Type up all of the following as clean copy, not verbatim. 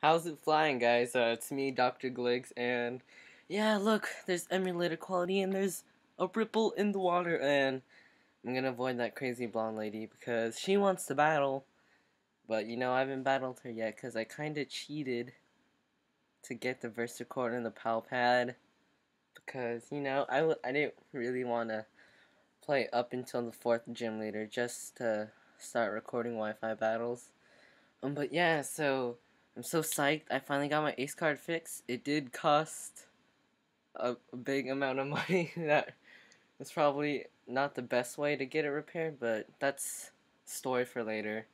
How's it flying, guys? It's me, Dr.Gligs, and yeah, look, there's emulator quality, and there's a ripple in the water, and I'm gonna avoid that crazy blonde lady because she wants to battle, but I haven't battled her yet because I kinda cheated to get the VersaCore and the PAL pad because, I didn't really want to play up until the 4th gym leader just to start recording Wi-Fi battles. But yeah, so I'm so psyched. I finally got my ace card fixed. It did cost a big amount of money. That was probably not the best way to get it repaired, but that's story for later.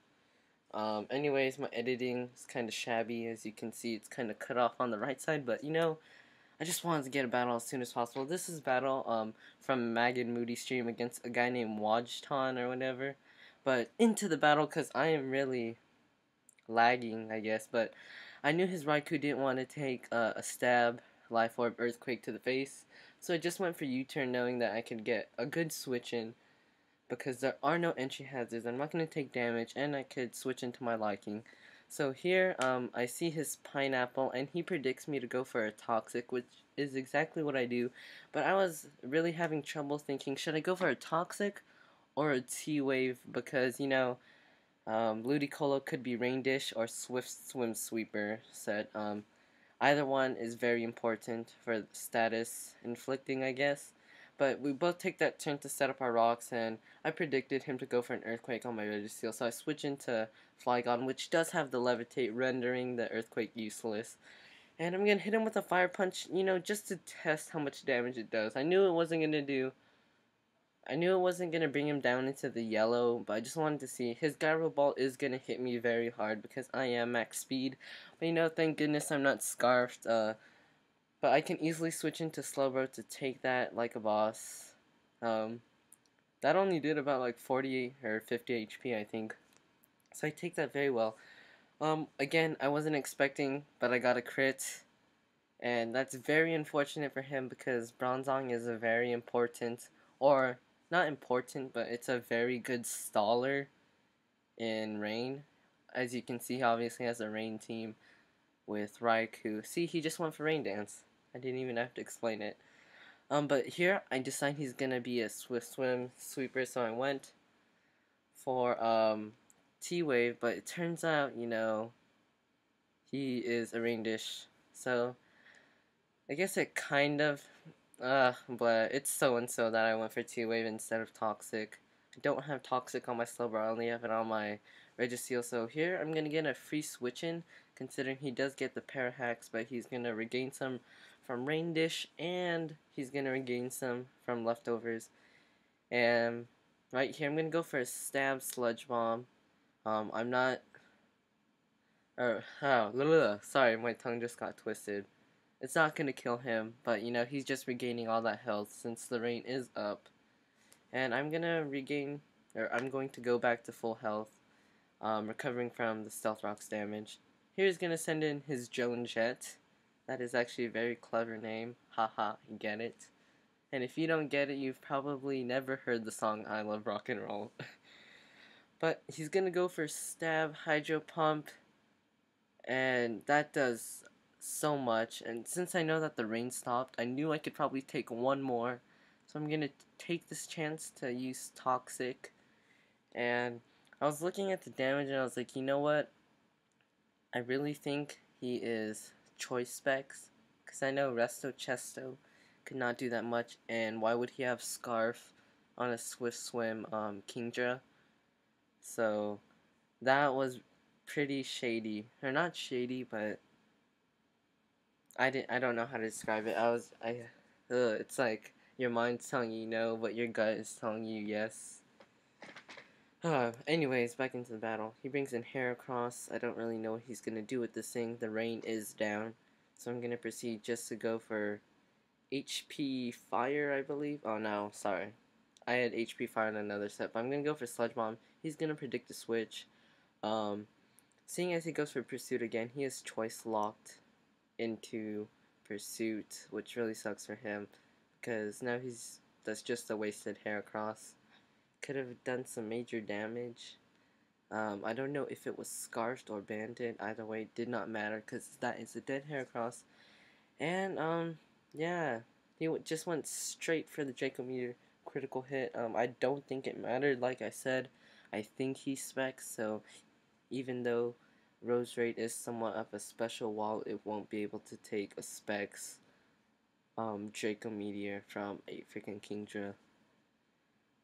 Anyways, my editing is kind of shabby. As you can see, it's kind of cut off on the right side, but I just wanted to get a battle as soon as possible. This is battle from Mag and Moody stream against a guy named WoJton or whatever. But into the battle because I am really lagging, I guess, but I knew his Raikou didn't want to take a stab, Life Orb, Earthquake to the face, so I just went for U-turn knowing that I could get a good switch in because there are no entry hazards, I'm not going to take damage, and I could switch into my liking. So here, I see his Pineapple, and he predicts me to go for a Toxic, which is exactly what I do, but I was really having trouble thinking, should I go for a Toxic or a T-Wave, because, Ludicolo could be Rain Dish or Swift Swim Sweeper set. Either one is very important for status inflicting, I guess. But we both take that turn to set up our rocks, and I predicted him to go for an Earthquake on my Registeel, so I switch into Flygon, which does have the Levitate, rendering the Earthquake useless. And I'm going to hit him with a Fire Punch, just to test how much damage it does. I knew it wasn't going to bring him down into the yellow, but I just wanted to see. His Gyro Ball is going to hit me very hard because I am max speed. But thank goodness I'm not scarfed. But I can easily switch into Slowbro to take that like a boss. That only did about like 40 or 50 HP, I think. So I take that very well. Again, I wasn't expecting, but I got a crit. And that's very unfortunate for him because Bronzong is a very important, or not important, but it's a very good staller in Rain. As you can see, he obviously has a Rain team with Raikou. See, he just went for Rain Dance. I didn't even have to explain it. But here I decide he's gonna be a Swift Swim Sweeper, so I went for T-Wave, but it turns out, he is a Rain Dish. So I guess it kind of, but it's so-and-so that I went for T-Wave instead of Toxic. I don't have Toxic on my Slowbro, I only have it on my Registeel, so here I'm going to get a free switch in, considering he does get the Parahacks, but he's going to regain some from Rain Dish, and he's going to regain some from Leftovers. And right here I'm going to go for a Stab Sludge Bomb. I'm not, sorry, my tongue just got twisted. It's not going to kill him, but he's just regaining all that health since the rain is up. And I'm going to go back to full health, recovering from the Stealth Rock's damage. Here's going to send in his Joan Jet. That is actually a very clever name. Haha, you get it. And if you don't get it, you've probably never heard the song I Love Rock and Roll. But he's going to go for Stab, Hydro Pump, and that does so much. And since I know that the rain stopped, I knew I could probably take one more, so I'm gonna take this chance to use Toxic. And I was looking at the damage and I was like, you know what, I really think he is choice specs, because I know Resto Chesto could not do that much, and why would he have Scarf on a Swift Swim Kingdra? So that was pretty shady, or not shady, but I don't know how to describe it. It's like your mind's telling you no, but your gut is telling you yes. Anyways, back into the battle. He brings in Heracross. I don't really know what he's gonna do with this thing. The rain is down, so I'm gonna proceed just to go for HP Fire, I believe. Oh no, sorry. I had HP Fire in another set, but I'm gonna go for Sludge Bomb. He's gonna predict the switch. Seeing as he goes for Pursuit again, he is choice locked into Pursuit, which really sucks for him because now that's just a wasted Heracross. Could have done some major damage. I don't know if it was scarfed or banded. Either way, did not matter because that is a dead Heracross. And yeah, he just went straight for the Draco Meteor critical hit. I don't think it mattered. Like I said, I think he specs. So even though Rose Rate is somewhat of a special wall, it won't be able to take a specs Draco Meteor from a freaking Kingdra.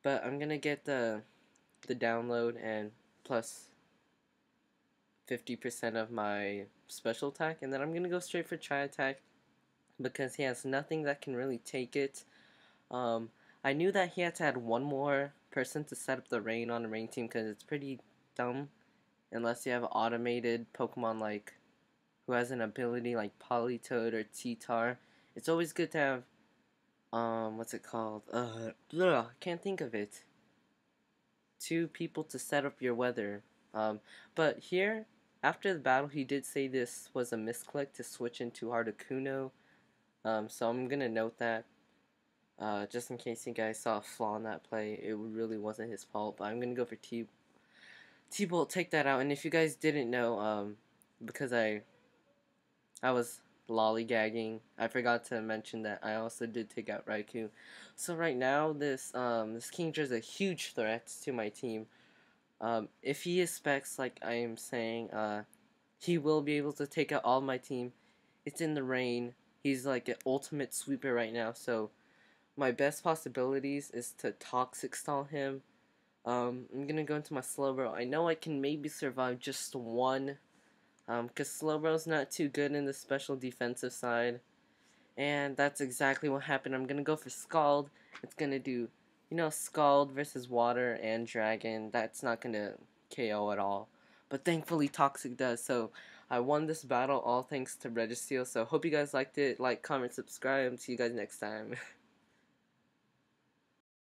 But I'm gonna get the download and plus 50% of my special attack, and then I'm gonna go straight for Tri Attack because he has nothing that can really take it. Um, I knew that he had to add one more person to set up the rain on the rain team because it's pretty dumb unless you have automated Pokemon like who has an ability like Politoed or T-Tar. It's always good to have what's it called? Can't think of it. Two people to set up your weather. But here after the battle, he did say this was a misclick to switch into Articuno. So I'm gonna note that. Just in case you guys saw a flaw in that play, it really wasn't his fault. But I'm gonna go for T-Bolt, take that out. And if you guys didn't know, because I was lollygagging, I forgot to mention that I also did take out Raikou. So right now, this Kingdra is a huge threat to my team. If he is specs like I am saying, he will be able to take out all my team. It's in the rain. He's like an ultimate sweeper right now, so my best possibilities is to Toxic Stall him. I'm gonna go into my Slowbro. I know I can maybe survive just one, because Slowbro's not too good in the special defensive side. And that's exactly what happened. I'm gonna go for Scald. It's gonna do, Scald versus Water and Dragon. That's not gonna KO at all. But thankfully Toxic does, so I won this battle all thanks to Registeel. So hope you guys liked it. Like, comment, subscribe. See you guys next time.